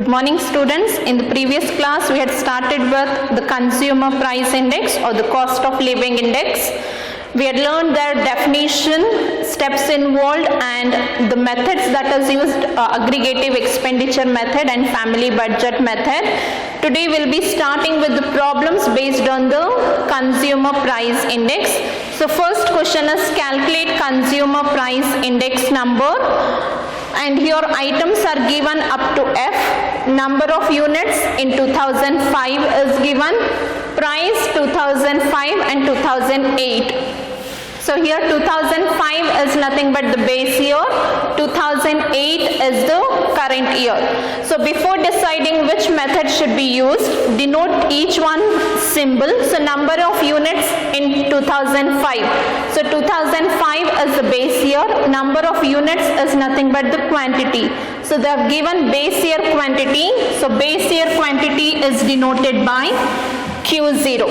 morning students. In the previous class we had started with the consumer price index or the cost of living index. We had learned their definition, steps involved and the methods that is used, aggregative expenditure method and family budget method. Today we will be starting with the problems based on the consumer price index. So first question is calculate consumer price index number, and here items are given up to F. Number of units in 2005 is given, price 2005 and 2008. So here 2005 is nothing but the base year, 2008 is the current year. So before deciding which method should be used, denote each one symbol. So number of units in 2005. So 2005 is the base year, number of units is nothing but the quantity. So they have given base year quantity. So base year quantity is denoted by Q0.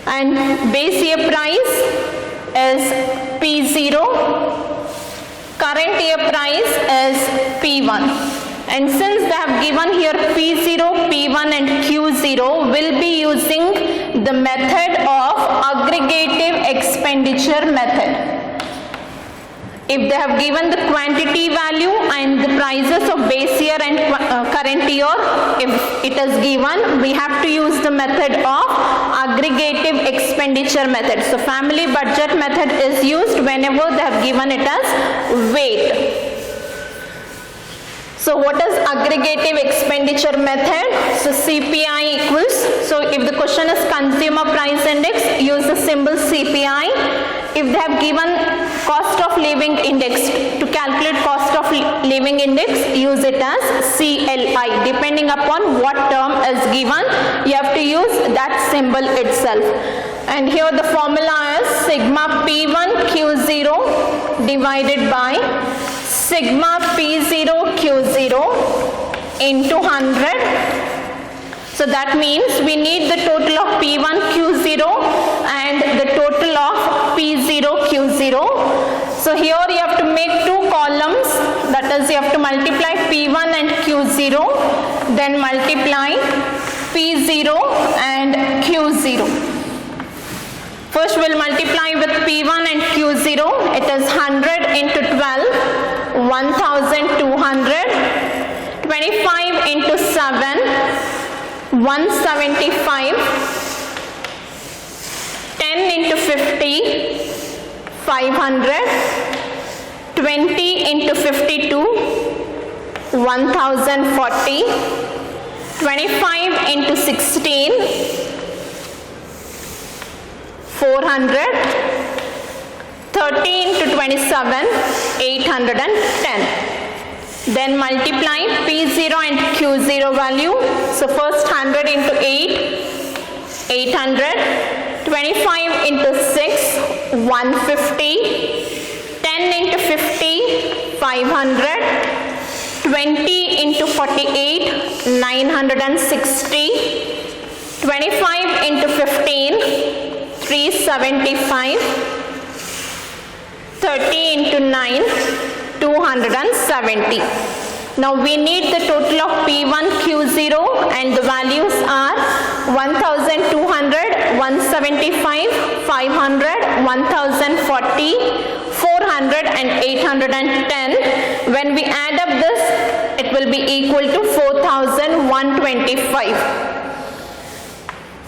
And base year price is P0, current year price is P1, and since they have given here P0, P1 and Q0, we'll be using the method of aggregative expenditure method. If they have given the quantity value and the prices of base year and current year, if it is given, we have to use the method of aggregative expenditure method. So family budget method is used whenever they have given it as weight. So what is aggregative expenditure method? So CPI equals, so if the question is consumer price index, use the symbol CPI. If they have given cost of living index, to calculate cost of living index, use it as CLI. Depending upon what term is given, you have to use that symbol itself. And here the formula is sigma P1 Q0 divided by sigma P0 Q0 into 100. So that means we need the total of P1 Q0 and the total of P0 Q0. So here you have to make two columns, that is you have to multiply P1 and Q0, then multiply P0 and Q0. First we'll multiply with P1 and Q0. It is 100 into 12, 1200, 25 into 7, 175, 10 into 50, 500, 20 into 52, 1040, 25 into 16, 400, 30 into 27, 810. Then multiply P0 and Q0 value. So first 100 into 8, 800, 25 into 6, 150, 10 into 50, 500, 20 into 48, 960, 25 into 15, 375, 30 into 9, 270. Now we need the total of P1 Q0 and the values are 1200, 175, 500, 1040, 400 and 810. When we add up this, it will be equal to 4125.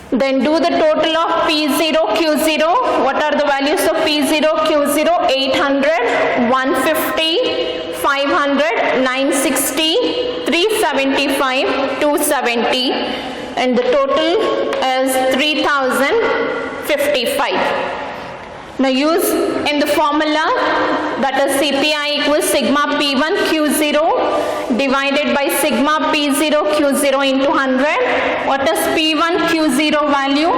Then do the total of P0 Q0. What are the values of P0 Q0? 800, 150, 500, 960, 375, 270, and the total is 3055. Now use in the formula, that is CPI equals sigma P1 Q0 divided by sigma P0 Q0 into 100. What is P1 Q0 value?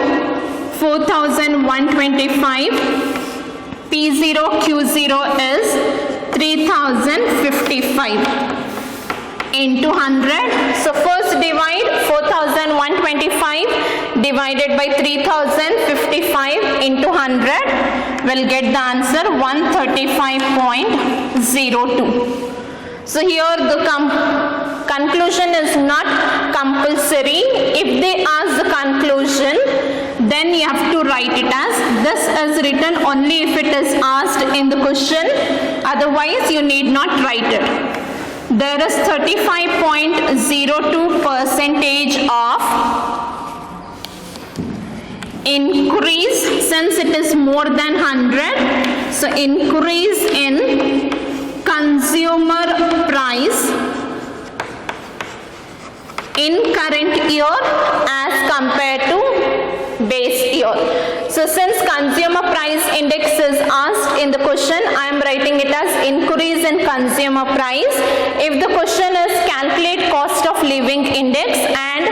4125. P0 Q0 is 3055 into 100. So first divide 4125 divided by 3055 into 100. We'll get the answer 135.02. So here the Conclusion is not compulsory. If they ask the conclusion, then you have to write it as this is written only if it is asked in the question. Otherwise, you need not write it. There is 35.02% of increase since it is more than 100. So increase in consumer price in current year as compared to base year. So since consumer price index is asked in the question, I am writing it as increase in consumer price. If the question is calculate cost of living index, and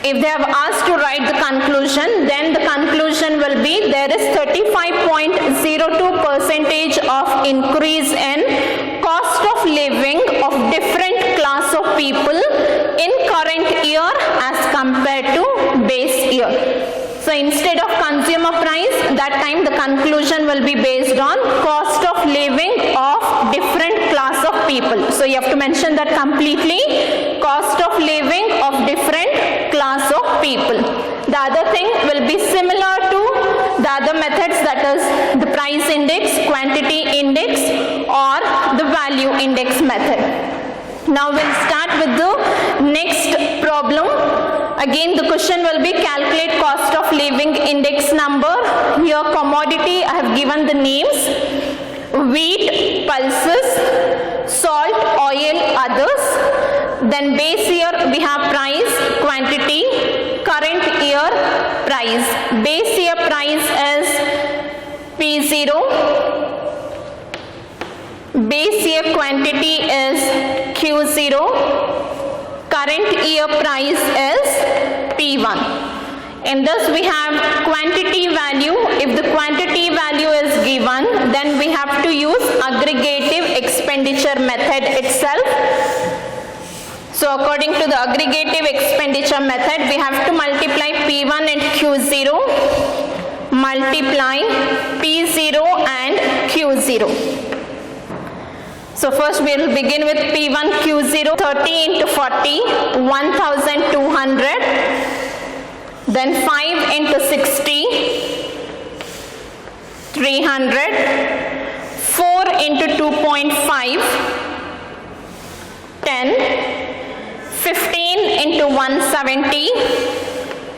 if they have asked to write the conclusion, then the conclusion will be there is 35.02% of increase in cost of living of different class of people in current year as compared to base year. So instead of consumer price, that time the conclusion will be based on cost of living of different class of people. So you have to mention that completely, cost of living of different class of people. The other thing will be similar to the other methods, that is the price index, quantity index, or the value index method. Now we'll start with the next problem. Again, the question will be calculate cost of living index number. Here commodity, I have given the names: wheat, pulses, salt, oil, others. Then base year we have price, quantity, current year price. Base year price is P0. Base year quantity is Q0. Current year price is P1. In this we have quantity value. If the quantity value is given, then we have to use aggregative expenditure method itself. So according to the aggregative expenditure method, we have to multiply P1 and Q0, multiply P0 and Q0. So first we will begin with P1 Q0. 30 into 40, 1200. Then 5 into 60, 300. 4 into 2.5, 10. 15 into 170,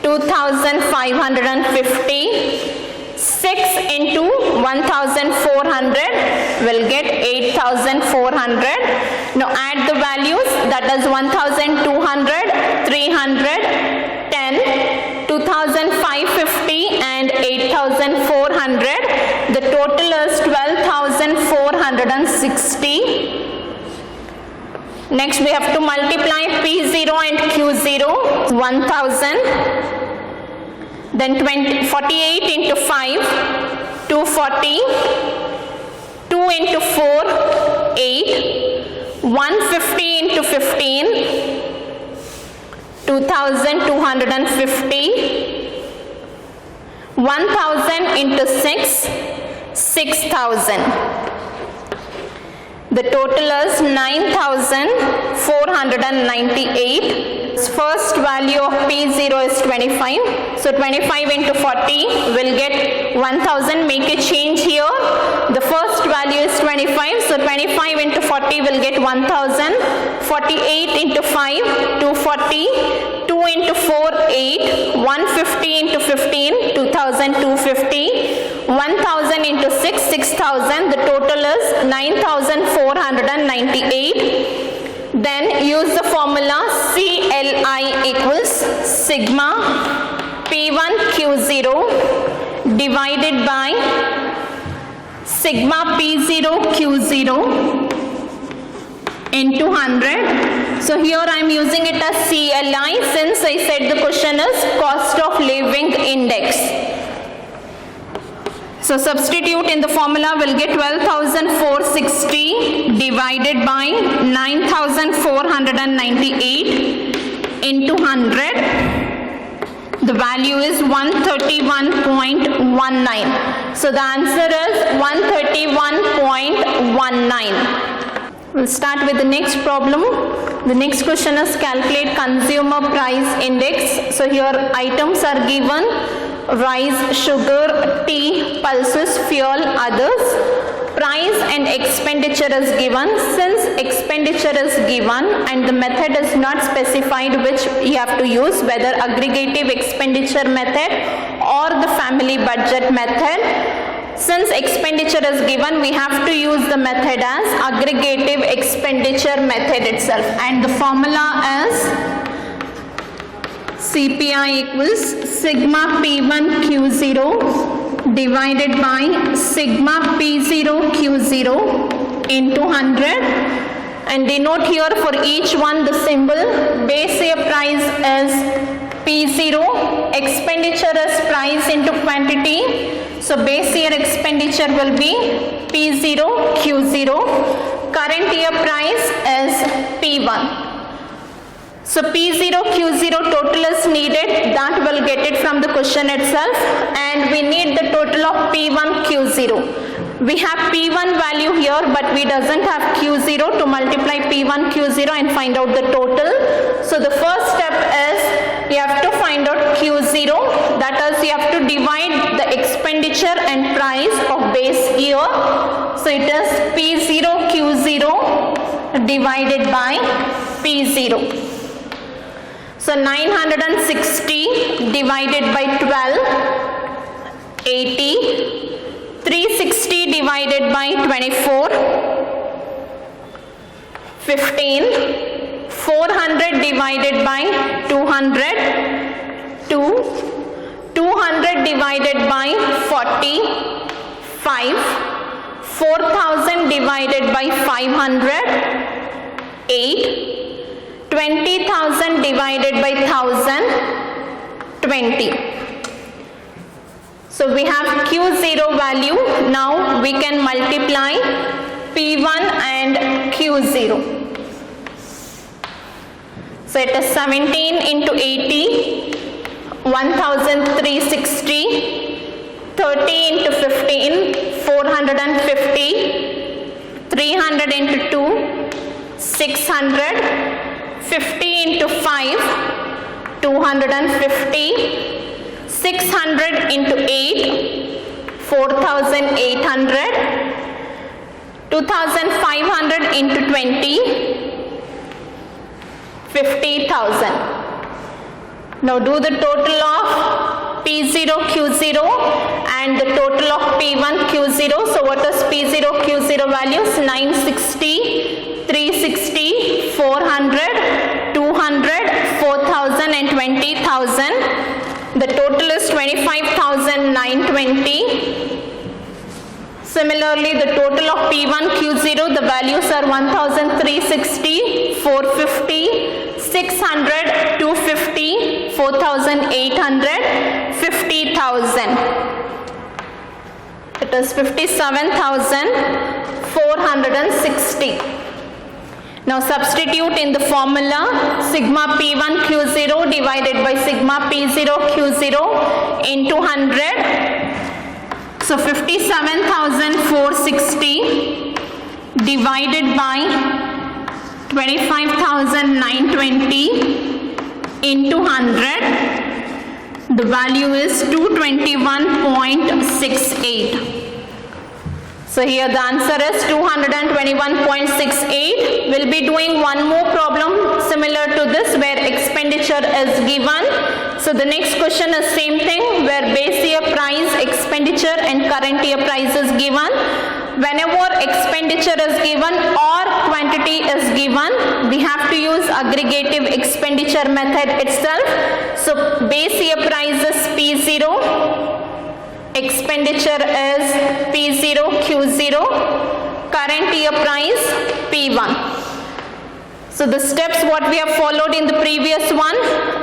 2550. 6 into 1400 will get 8400. Now add the values, that is 1200, 300, 10, 2550 and 8400. The total is 12460. Next we have to multiply P0 and Q0, 1000. Then 48 into 5, 240, 2 into 4, 8, 150 into 15, 2250, 1000 into 6, 6000. The total is 9498. First value of P0 is 25. So 25 into 40 will get 1000. Make a change here. The first value is 25. So 25 into 40 will get 1000. 48 into 5, 240. 2 into 4, 8. 150 into 15, 2250. 1000 into 6, 6000. The total is 9498. Then use the formula CLI equals sigma P1 Q0 divided by sigma P0 Q0 into 100. So here I am using it as CLI since I said the question is cost of living index. So substitute in the formula, will get 12,460 divided by 9,498 into 100. The value is 131.19. So the answer is 131.19. We'll start with the next problem. The next question is calculate consumer price index. So here items are given: rice, sugar, tea, pulses, fuel, others. Price and expenditure is given. Since expenditure is given and the method is not specified which you have to use, whether aggregative expenditure method or the family budget method. Since expenditure is given, we have to use the method as aggregative expenditure method itself, and the formula is CPI equals sigma P1 Q0 divided by sigma P0 Q0 into 100, and denote here for each one the symbol. Base year price is P0, expenditure is price into quantity. So base year expenditure will be P0 Q0. Current year price is P1. So P0 Q0 total is needed. That will get it from the question itself, and we need the total of P1 Q0. We have P1 value here, but we doesn't have Q0 to multiply P1 Q0 and find out the total. So the first step is you have to find out Q0, that is you have to divide the expenditure and price of base year. So it is P0 Q0 divided by P0. So 960 divided by 12, 80. 360 divided by 24, 15, 400 divided by 200, 2, 200 divided by 40, 5, 4000 divided by 500, 8, 20,000 divided by 1000, 20. So we have Q0 value. Now we can multiply P1 and Q0. So it is 17 into 80, 1360, 30 into 15, 450, 300 into 2, 600, 50 into 5, 250, 600 into 8, 4,800, 2,500 into 20, 50,000. Now do the total of P0 Q0 and the total of P1 Q0. So what is P0 Q0 values? 960, 360, 400, 200, 4,000 and 20,000. The total is 25,920. Similarly, the total of P1 Q0, the values are 1,360, 450, 600, 250, 4,800, 50,000. It is 57,460. Now substitute in the formula sigma P1 Q0 divided by sigma P0 Q0 into 100. So 57,460 divided by 25,920 into 100. The value is 221.68. So here the answer is 221.68. We'll be doing one more problem similar to this where expenditure is given. So the next question is same thing where base year price, expenditure and current year price is given. Whenever expenditure is given or quantity is given, we have to use aggregative expenditure method itself. So base year price is P0. Expenditure is P0 Q0, current year price P1. So the steps what we have followed in the previous one,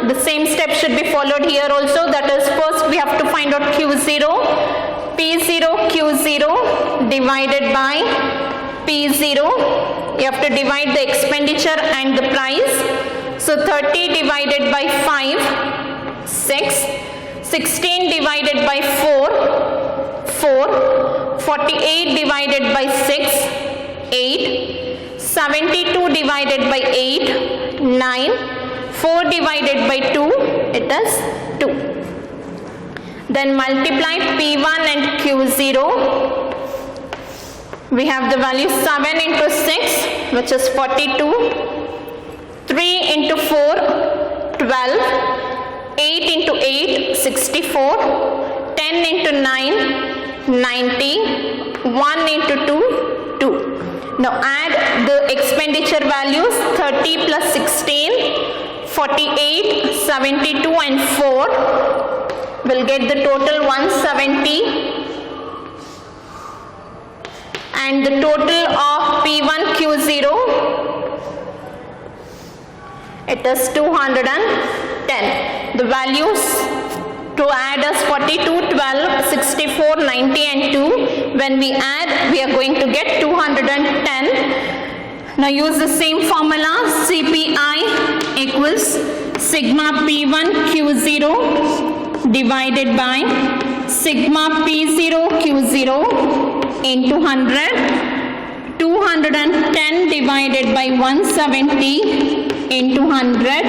the same step should be followed here also. That is, first we have to find out Q0, P0 Q0 divided by P0. You have to divide the expenditure and the price. So 30 divided by 5, 6. 16 divided by 4, 4, 48 divided by 6, 8, 72 divided by 8, 9. 4 divided by 2, it is 2. Then multiply P1 and Q0. We have the value 7 into 6, which is 42. 3 into 4, 12. 8 into 8, 64. 10 into 9, 90. 1 into 2, 2. Now add the expenditure values. 30 plus 16, 48, 72 and 4. We'll get the total 170. And the total of P1 Q0, it is 210. The values to add is 42, 12, 64, 90 and 2. When we add, we are going to get 210. Now use the same formula. CPI equals sigma P1 Q0 divided by sigma P0 Q0 into 100. 210 divided by 170 into 100.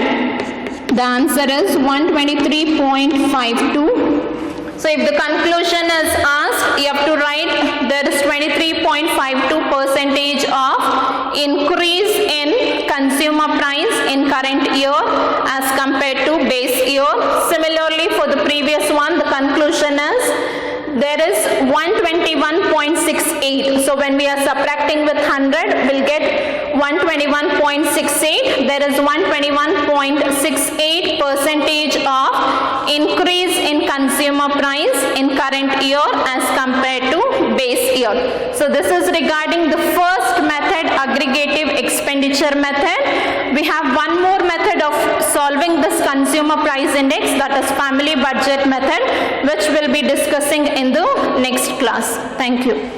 The answer is 123.52. So if the conclusion is asked, you have to write there is 23.52% of increase in consumer price in current year as compared to base year. Similarly, for the previous one, the conclusion is there is 121.68. So when we are subtracting with 100, we'll get 121.68. There is 121.68% of increase in consumer price in current year as compared to base year. So this is regarding the first method, aggregative expenditure method. We have one more method of solving this consumer price index, that is family budget method, which we'll be discussing in the next class. Thank you.